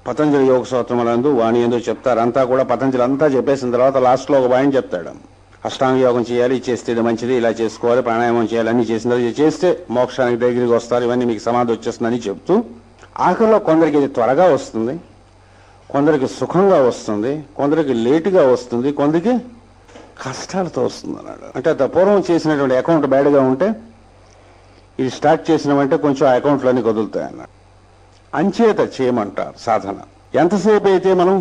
పతంజలి యోగ సూత్రములందు వాణి ఎందుకు చెప్తారు. అంతా కూడా పతంజలి అంతా చెప్పేసిన తర్వాత లాస్ట్లో ఒక పాయింట్ చెప్తాడు. అష్టాంగ యోగం చేయాలి, చేస్తే ఇది మంచిది, ఇలా చేసుకోవాలి, ప్రాణాయామం చేయాలి, అన్ని చేసిన తర్వాత చేస్తే మోక్షానికి దగ్గరికి వస్తారు, ఇవన్నీ మీకు సమాధి వచ్చేస్తుందని చెప్తూ ఆఖరిలో కొందరికి ఇది త్వరగా వస్తుంది, కొందరికి సుఖంగా వస్తుంది, కొందరికి లేటుగా వస్తుంది, కొందరికి కష్టాలతో వస్తుంది అన్నాడు. అంటే పూర్వం చేసినటువంటి అకౌంట్ బ్యాడ్గా ఉంటే ఇది స్టార్ట్ చేసినామంటే కొంచెం ఆ అకౌంట్లన్నీ కదులుతాయి అన్నాడు. అంచేత చేయమంటారు సాధన. ఎంతసేపు అయితే మనం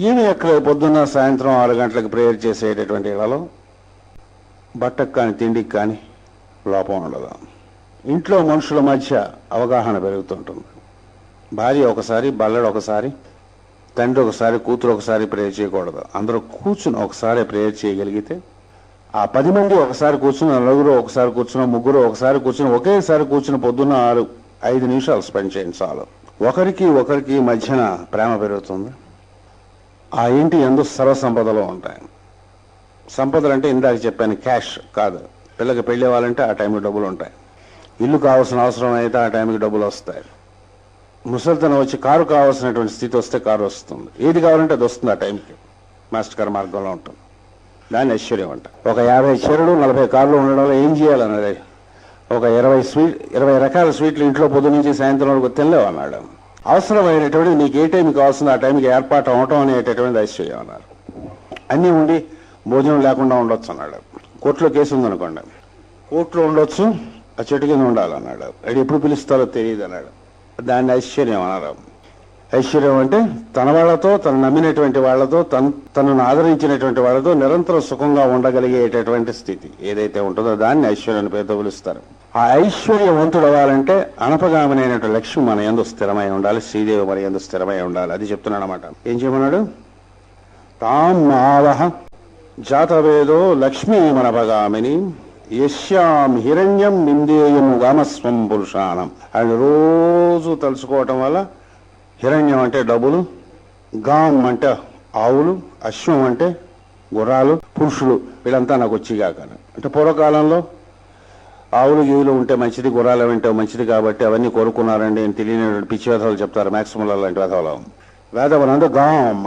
ఏమి ఎక్కడ పొద్దున్న సాయంత్రం 6 గంటలకు ప్రేయర్ చేసేటటువంటి ఇళ్లలో బట్టకు కానీ తిండికి కానీ లోపం ఉండదు. ఇంట్లో మనుషుల మధ్య అవగాహన పెరుగుతుంటుంది. భార్య ఒకసారి, బల్లడు ఒకసారి, తండ్రి ఒకసారి, కూతురు ఒకసారి ప్రేయర్ చేయకూడదు. అందరూ కూర్చుని ఒకసారి ప్రేయర్ చేయగలిగితే ఆ 10 మంది ఒకసారి కూర్చుని, నలుగురు ఒకసారి కూర్చుని, ముగ్గురు ఒకసారి కూర్చుని, ఒకేసారి కూర్చుని పొద్దున్న 5 నిమిషాలు స్పెండ్ చేయండి చాలు. ఒకరికి మధ్యన ప్రేమ పెరుగుతుంది. ఆ ఇంటి యందు సర్వసంపదలు ఉంటాయి. సంపదలు అంటే ఇందాక చెప్పాను, క్యాష్ కాదు. పిల్లకి పెళ్ళి అవ్వాలంటే ఆ టైంకి డబ్బులు ఉంటాయి. ఇల్లు కావాల్సిన అవసరం అయితే ఆ టైంకి డబ్బులు వస్తాయి. ముసలితనం వచ్చి కారు కావాల్సినటువంటి స్థితి వస్తే కారు వస్తుంది. ఏది కావాలంటే అది వస్తుంది ఆ టైంకి. మాస్టర్ గారి మార్గంలో ఉంటుంది. దాన్ని ఐశ్వర్యం అంట. ఒక 50 చీరలు 40 కార్లు ఉండడంలో ఏం చేయాలన్నది. ఒక 20 రకాల స్వీట్లు ఇంట్లో పొద్దు నుంచి సాయంత్రం వరకు తినలేవు అన్నాడు. అవసరమైనటువంటిది నీకు ఏ టైంకి కావాల్సిందో ఆ టైంకి ఏర్పాటు అవటం అనేటటువంటిది ఐశ్వర్యం అన్నారు. అన్నీ ఉండి భోజనం లేకుండా ఉండొచ్చు అన్నాడు. కోర్టులో కేసు ఉందనుకోండి, కోర్టులో ఉండొచ్చు, ఆ చెట్టు కింద ఉండాలన్నాడు. అది ఎప్పుడు పిలుస్తారో తెలియదు అన్నాడు. దాన్ని ఐశ్వర్యం అన్నారు. ఐశ్వర్యం అంటే తన వాళ్లతో, తను నమ్మినటువంటి వాళ్లతో, తనను ఆదరించినటువంటి వాళ్లతో నిరంతరం సుఖంగా ఉండగలిగేటటువంటి స్థితి ఏదైతే ఉంటుందో దాన్ని ఐశ్వర్యాన్ని పేరుతో పిలుస్తారు. ఆ ఐశ్వర్యవంతుడు అవ్వాలంటే అనపగామనైనటువంటి లక్ష్మి మన యందు స్థిరమై ఉండాలి, శ్రీదేవి మన యందు స్థిరమై ఉండాలి. అది చెప్తున్నాడు అన్నమాట. ఏం చేయమన్నాడు? తాం ఆవహ జాతవేదో లక్ష్మీ మనపగామిని యశ్యాం హిరణ్యం నిందేయం గామస్వం పురుషానం. ఆయన రోజు తలుచుకోవటం వల్ల హిరణ్యం అంటే డబ్బులు, గాం అంటే ఆవులు, అశ్వం అంటే గుర్రాలు, పురుషులు వీళ్ళంతా నాకు వచ్చిగాక. అంటే పూర్వకాలంలో ఆవులు గీవులు ఉంటే మంచిది, గుర్రాలు ఉంటే మంచిది కాబట్టి అవన్నీ కోరుకున్నారండి అని తెలియని పిచ్చి వేధవులు చెప్తారు. మ్యాక్సిమం లాంటి వేధవులు వేదవనందు గాం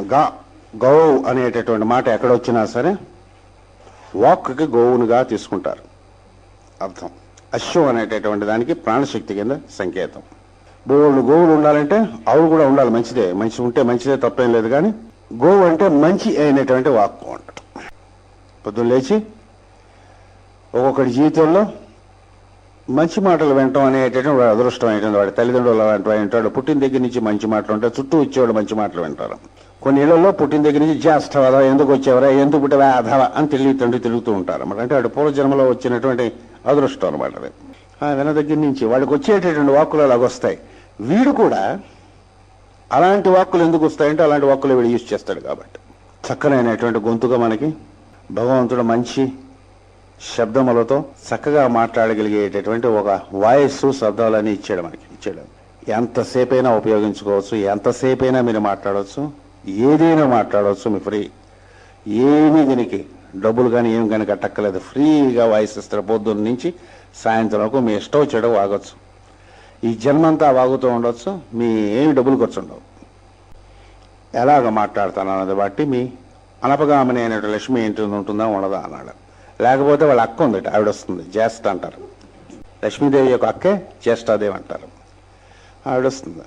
గౌ అనేటటువంటి మాట ఎక్కడొచ్చినా సరే వాక్కి గోవునుగా తీసుకుంటారు అర్థం. అశ్వం అనేటటువంటి దానికి ప్రాణశక్తి కింద సంకేతం. గోవులు ఉండాలంటే ఆవులు కూడా ఉండాలి, మంచిదే. మంచి ఉంటే మంచిదే, తప్పేం లేదు. కానీ గోవు అంటే మంచి అయినటువంటి వాక్కు అంట. పొద్దున్న లేచి ఒక్కొక్కటి జీవితంలో మంచి మాటలు వినటం అనేటటువంటి వాడు అదృష్టం అయినటువంటి వాడు. తల్లిదండ్రులు అలాంటి వాడు వింటాడు. పుట్టిన దగ్గర నుంచి మంచి మాటలు ఉంటాయి, చుట్టూ వచ్చేవాడు మంచి మాటలు వింటారు. కొన్ని ఇళ్లలో పుట్టిన దగ్గర నుంచి జ్యేష్ఠవదా, ఎందుకు వచ్చేవరా, ఎందుకు పుట్టవా అధవా అని తిరుగుతూ ఉంటారు అన్నమాట. అంటే వాడు పూర్వజన్మలో వచ్చినటువంటి అదృష్టం అనమాట. అది విన దగ్గర నుంచి వాడికి వచ్చేటటువంటి వాక్కులు అలాగొస్తాయి. వీడు కూడా అలాంటి వాక్కులు ఎందుకు వస్తాయంటే అలాంటి వాక్కులు వీడు యూజ్ చేస్తాడు కాబట్టి. చక్కనైనటువంటి గొంతుగా మనకి భగవంతుడు మంచి శబ్దములతో చక్కగా మాట్లాడగలిగేటటువంటి ఒక వాయిస్, శబ్దాలని ఇచ్చాడు. ఎంతసేపైనా ఉపయోగించుకోవచ్చు, ఎంతసేపైనా మీరు మాట్లాడవచ్చు, ఏదైనా మాట్లాడవచ్చు. మీ ఫ్రీ, ఏమీ దీనికి డబ్బులు కానీ ఏమి కానీ కట్టక్కలేదు. ఫ్రీగా వాయిస్ ఇస్తారు. పొద్దున్న నుంచి సాయంత్రం వరకు మీ ఇష్టం వచ్చాడో వాగొచ్చు. ఈ జన్మంతా వాగుతూ ఉండొచ్చు. మీ ఏమి డబ్బులు ఖర్చు ఉండవు. ఎలాగ మాట్లాడతాను అన్నది బట్టి మీ అనపగామని అయినట్టు లక్ష్మి ఏంటి ఉంటుందా ఉండదా అన్నాడు. లేకపోతే వాళ్ళ అక్క ఉందట, ఆవిడ వస్తుంది, జ్యేష్ఠ అంటారు. లక్ష్మీదేవి యొక్క అక్కే జ్యేష్ఠాదేవి అంటారు. ఆవిడ వస్తుంది.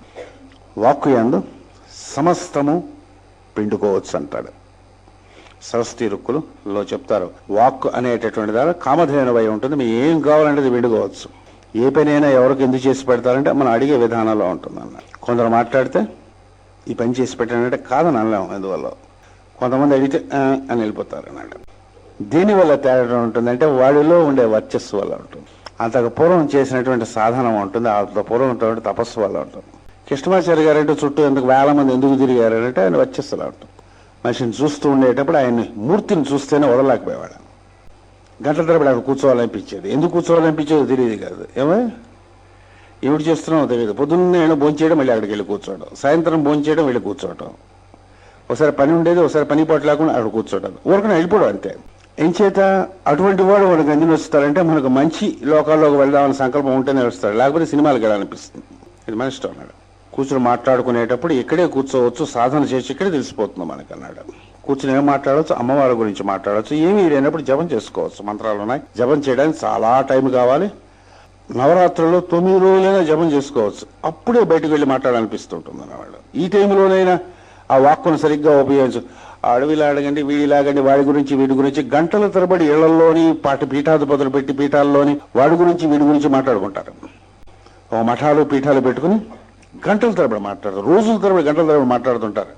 వాక్కు యందు సమస్తము పిండుకోవచ్చు అంటాడు. సరస్వతి రుక్కులలో చెప్తారు. వాక్కు అనేటటువంటి దాని కామధేనువై ఉంటుంది. మీ ఏం కావాలంటే అది పిండుకోవచ్చు. ఏ పనైనా ఎవరికి ఎందుకు చేసి పెడతారంటే మనం అడిగే విధానంలో ఉంటుంది అన్న. కొందరు మాట్లాడితే ఈ పని చేసి పెట్టానంటే కాదని అనలేము. ఎందువల్ల కొంతమంది అడిగితే అని వెళ్ళిపోతారు అన్నాడు. దీనివల్ల తేడా ఉంటుందంటే వాడిలో ఉండే వర్చస్సు వల్ల ఉంటుంది. అంతకు పూర్వం చేసినటువంటి సాధనం ఉంటుంది, అంత పూర్వం ఉన్నటువంటి తపస్సు వల్ల ఉంటుంది. కృష్ణమాచార్య గారంటే చుట్టూ వేల మంది ఎందుకు తిరిగారంటే ఆయన వర్చస్సులా ఉంటుంది. మనిషిని చూస్తూ ఉండేటప్పుడు ఆయన్ని మూర్తిని చూస్తేనే వదలలేకపోయేవాడు. గంటల తరబడి అక్కడ కూర్చోవాలనిపించేది. ఎందుకు కూర్చోవాలనిపించేదో తెలియదు కాదు. ఏమిటి చేస్తున్నామో తెలియదు. పొద్దున్న భోంచేయడం, మళ్ళీ అక్కడికి వెళ్ళి కూర్చోవడం, సాయంత్రం భోంచేయడం, వెళ్ళి కూర్చోవడం. ఒకసారి పని ఉండేది, ఒకసారి పని పాటు లేకుండా అక్కడ కూర్చోవడం, ఊరికనే వెళ్ళిపోవడం అంతే. ఎంచేత అటువంటి వాడు వాడికి ఎందుకు వస్తారంటే మనకు మంచి లోకాల్లోకి వెళ్దామని సంకల్పం ఉంటేనే వస్తాడు. లేకపోతే సినిమాలకు వెళ్ళాలనిపిస్తుంది. ఇది మన ఇష్టం అన్నాడు. కూర్చుని మాట్లాడుకునేటప్పుడు ఇక్కడే కూర్చోవచ్చు, సాధన చేసి ఇక్కడే తెలిసిపోతుంది మనకి అన్నాడు. కూర్చుని ఏం మాట్లాడవచ్చు, అమ్మవారి గురించి మాట్లాడవచ్చు. ఏమీ లేనప్పుడు జపం చేసుకోవచ్చు. మంత్రాలు ఉన్నాయి, జపం చేయడానికి చాలా టైం కావాలి. నవరాత్రుల్లో 9 రోజులైనా జపం చేసుకోవచ్చు. అప్పుడే బయటకు వెళ్ళి మాట్లాడాలనిపిస్తుంటుంది అన్నవాళ్ళు. ఈ టైంలోనైనా ఆ వాక్కును సరిగ్గా ఉపయోగించు. అడవిలాడగండి, వీడిలాగండి, వాడి గురించి వీడి గురించి గంటల తరబడి ఇళ్లలోని పీఠాధిపతులు పెట్టి పీఠాల్లోని వాడి గురించి వీడి గురించి మాట్లాడుకుంటారు. ఓ మఠాలు పీఠాలు పెట్టుకుని గంటల తరబడి మాట్లాడతారు, రోజుల తరబడి గంటల తరబడి మాట్లాడుతుంటారు.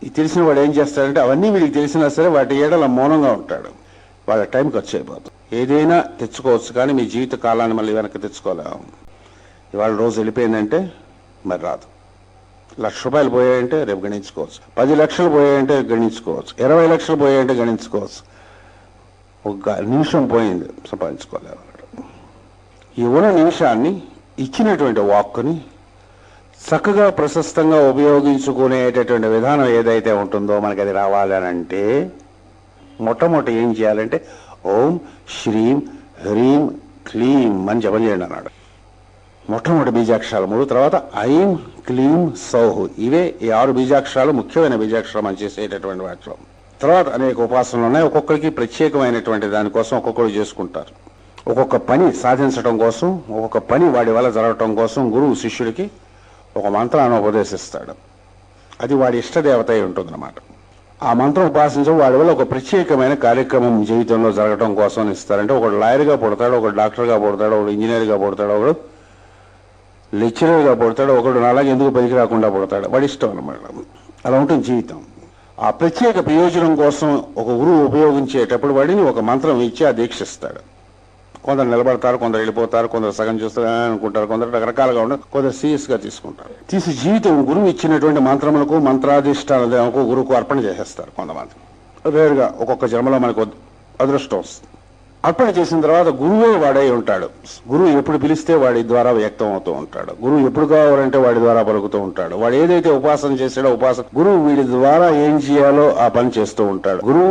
ఇది తెలిసిన వాడు ఏం చేస్తాడంటే అవన్నీ వీడికి తెలిసినా సరే వాటి ఏడల మౌనంగా ఉంటాడు. వాళ్ళ టైం ఖర్చు అయిపోతుంది. ఏదైనా తెచ్చుకోవచ్చు కానీ మీ జీవిత కాలాన్ని మళ్ళీ వెనక్కి తెచ్చుకోలేము. ఇవాళ రోజు వెళ్ళిపోయిందంటే మరి రాదు. 1,00,000 రూపాయలు పోయాయంటే రేపు గణించుకోవచ్చు. 10 లక్షలు పోయాయంటే గణించుకోవచ్చు. 20 లక్షలు పోయాయంటే గణించుకోవచ్చు. ఒక నిమిషం పోయింది సంపాదించుకోలేము. ఈ ఉన్న నిమిషాన్ని ఇచ్చినటువంటి వాక్కుని చక్కగా ప్రశస్తంగా ఉపయోగించుకునేటటువంటి విధానం ఏదైతే ఉంటుందో మనకి అది రావాలనంటే మొట్టమొదటి ఏం చేయాలంటే ఓం శ్రీం హ్రీం క్లీం అని జపం చేయండి అన్నాడు. మొట్టమొదటి బీజాక్షరాలు 3, తర్వాత ఐం క్లీం సౌహ్. ఇవే ఈ 6 బీజాక్షరాలు ముఖ్యమైన బీజాక్షరం అని చేసేటటువంటి వాటిలో. తర్వాత అనేక ఉపాసనలు ఉన్నాయి. ఒక్కొక్కరికి ప్రత్యేకమైనటువంటి దానికోసం ఒక్కొక్కరు చేసుకుంటారు. ఒక్కొక్క పని సాధించడం కోసం, ఒక్కొక్క పని వాడి వల్ల జరగటం కోసం గురువు శిష్యుడికి ఒక మంత్రాన్ని ఉపదేశిస్తాడు. అది వాడి ఇష్టదేవత అయి ఉంటుందన్నమాట. ఆ మంత్రం ఉపాసించడం వాడి వల్ల ఒక ప్రత్యేకమైన కార్యక్రమం జీవితంలో జరగడం కోసం ఇస్తారంటే ఒకడు లాయర్గా పుడతాడు, ఒకడు డాక్టర్గా పుడతాడు, ఒకడు ఇంజనీర్గా పుడతాడు, ఒకడు లెక్చరర్గా పుడతాడు, ఒకడు అలాగే ఎందుకు పనికి రాకుండా పుడతాడు. వాడి ఇష్టం అన్నమాట. అలా ఉంటుంది జీవితం. ఆ ప్రత్యేక ప్రయోజనం కోసం ఒక గురువు ఉపయోగించేటప్పుడు వాడిని ఒక మంత్రం ఇచ్చి ఆ దీక్షిస్తాడు. కొందరు నిలబడతారు, కొందరు వెళ్ళిపోతారు, కొందరు సగం చూస్తారు అనుకుంటారు, కొందరు రకరకాలుగా ఉంటారు, కొందరు సీరియస్గా తీసుకుంటారు. తీసి జీవితం గురువు ఇచ్చినటువంటి మంత్రములకు మంత్రాధిష్టానాలకు గురువుకు అర్పణ చేసేస్తారు. కొంతమంది వేరుగా ఒక్కొక్క జన్మలో మనకు అదృష్టం వస్తుంది. అర్పణ చేసిన తర్వాత గురువే వాడై ఉంటాడు. గురువు ఎప్పుడు పిలిస్తే వాడి ద్వారా వ్యక్తం అవుతూ ఉంటాడు. గురువు ఎప్పుడు కావాలంటే వాడి ద్వారా పలుకుతూ ఉంటాడు. వాడు ఏదైతే ఉపాసన చేశాడో గురువు వీడి ద్వారా ఏం చేయాలో ఆ పని చేస్తూ ఉంటాడు. గురువు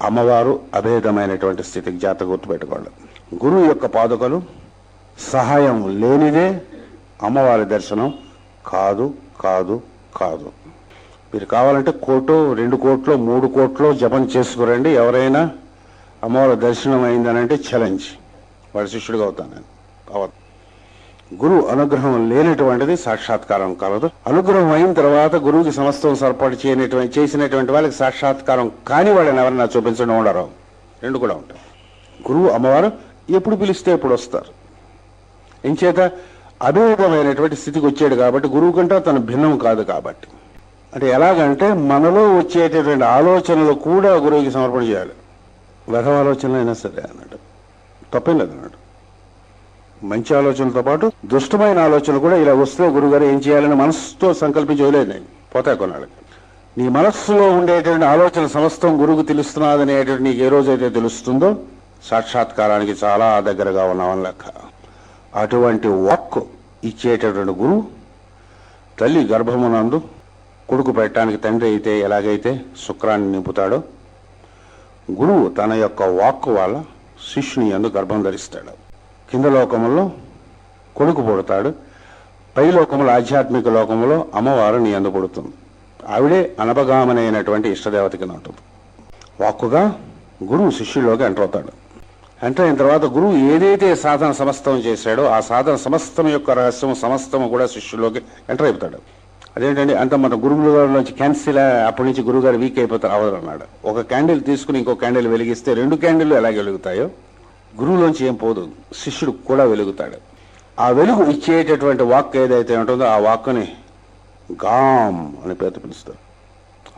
అమ్మవారు అభేదమైనటువంటి స్థితికి జాగ్రత్త గుర్తుపెట్టుకోండి. గురువు యొక్క పాదుకలు సహాయం లేనిదే అమ్మవారి దర్శనం కాదు కాదు కాదు. మీరు కావాలంటే 1 2 కోట్లు 3 కోట్లు జపం చేసుకురండి. ఎవరైనా అమ్మవారి దర్శనం అయిందనంటే ఛాలెంజ్, వాడి శిష్యుడిగా అవుతాను. అవదు. గురువు అనుగ్రహం లేనటువంటిది సాక్షాత్కారం కలదు. అనుగ్రహం అయిన తర్వాత గురువుకి సమస్తం సర్పాటు చేసినటువంటి వాళ్ళకి సాక్షాత్కారం కాని వాళ్ళని ఎవరన్నా చూపించడం ఉండరు. 2 కూడా ఉంటాయి. గురువు అమ్మవారు ఎప్పుడు పిలిస్తే ఎప్పుడు వస్తారు. ఎంచేత అభేదమైనటువంటి స్థితికి వచ్చాడు కాబట్టి, గురువు కంటే తను భిన్నం కాదు కాబట్టి. అంటే ఎలాగంటే మనలో వచ్చేటటువంటి ఆలోచనలు కూడా గురువుకి సమర్పణ చేయాలి. వెధవ ఆలోచనలు అయినా సరే అన్నాడు, తప్పేం లేదు అన్నాడు. మంచి ఆలోచనలతో పాటు దుష్టమైన ఆలోచనలు కూడా ఇలా వస్తే గురువుగారు ఏం చేయాలని మనస్సుతో సంకల్పించి వదిలేదు. నేను పోతాయి కొన్నాళ్ళకి. నీ మనస్సులో ఉండేటువంటి ఆలోచన సమస్తం గురువుకు తెలుస్తున్నదనేటువంటి నీకు ఏ రోజైతే తెలుస్తుందో సాక్షాత్కారానికి చాలా దగ్గరగా ఉన్నామని లెక్క. అటువంటి వాక్కు ఇచ్చేటటువంటి గురువు తల్లి గర్భమునందు కొడుకు పెట్టడానికి తండ్రి అయితే ఎలాగైతే శుక్రాన్ని నింపుతాడో, గురువు తన యొక్క వాక్కు వల్ల శిష్యుని యందు గర్భం ధరిస్తాడు. కింద లోకములో కొడుకు పుడతాడు, పై లోకములో ఆధ్యాత్మిక లోకములో అమ్మవారు నీ యందు పుడుతుంది. ఆవిడే అనపగామనైనటువంటి ఇష్టదేవత కింద ఉంటుంది. వాక్కుగా గురువు శిష్యుల్లోకి ఎంటర్ అవుతాడు. ఎంటర్ అయిన తర్వాత గురువు ఏదైతే సాధన సమస్తం చేశాడో ఆ సాధన సమస్తం యొక్క రహస్యం సమస్తము కూడా శిష్యుల్లోకి ఎంటర్ అయిపోతాడు. అదేంటండి అంత మన గురువుల నుంచి క్యాన్సిల్ అప్పటి నుంచి గురువు గారు వీక్ అయిపోతారు అవదు అన్నాడు. ఒక క్యాండిల్ తీసుకుని ఇంకో క్యాండిల్ వెలిగిస్తే 2 క్యాండిల్ ఎలాగ వెలుగుతాయో గురువులోంచి ఏం పోదు, శిష్యుడు కూడా వెలుగుతాడు. ఆ వెలుగు ఇచ్చేటటువంటి వాక్ ఏదైతే ఉంటుందో ఆ వాక్కుని గాం అని పేరుతో పిలుస్తారు.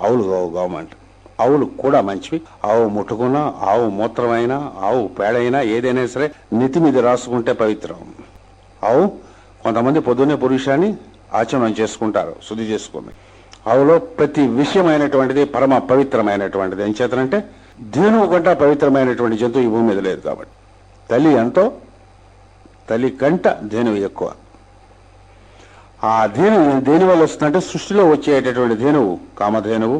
ఆవులు గాం అంటే ఆవులు కూడా మంచివి. ఆవు ముట్టుకున్నా, ఆవు మూత్రమైనా, ఆవు పేడైనా ఏదైనా సరే నెత్తి మీద రాసుకుంటే పవిత్రం. ఆవు కొంతమంది పొద్దున్నే పురుషాన్ని ఆచమనం చేసుకుంటారు, శుద్ధి చేసుకుంది. ఆవులో ప్రతి విషయమైనటువంటిది పరమ పవిత్రమైనటువంటిది. ఏం చేతనంటే ధేనువు కంటే పవిత్రమైనటువంటి జంతువు ఈ భూమి మీద లేదు కాబట్టి. తల్లి ఎంతో, తల్లి కంట ధేనువు ఎక్కువ. ఆ ధేనువు దేని వల్ల వస్తుందంటే సృష్టిలో వచ్చేటటువంటి ధేనువు కామధేనువు,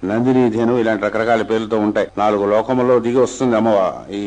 నందిని ధేనువు ఇలాంటి రకరకాల పేర్లతో ఉంటాయి. 4 లోకములో దిగి వస్తుంది అమ్మవారు. ఈ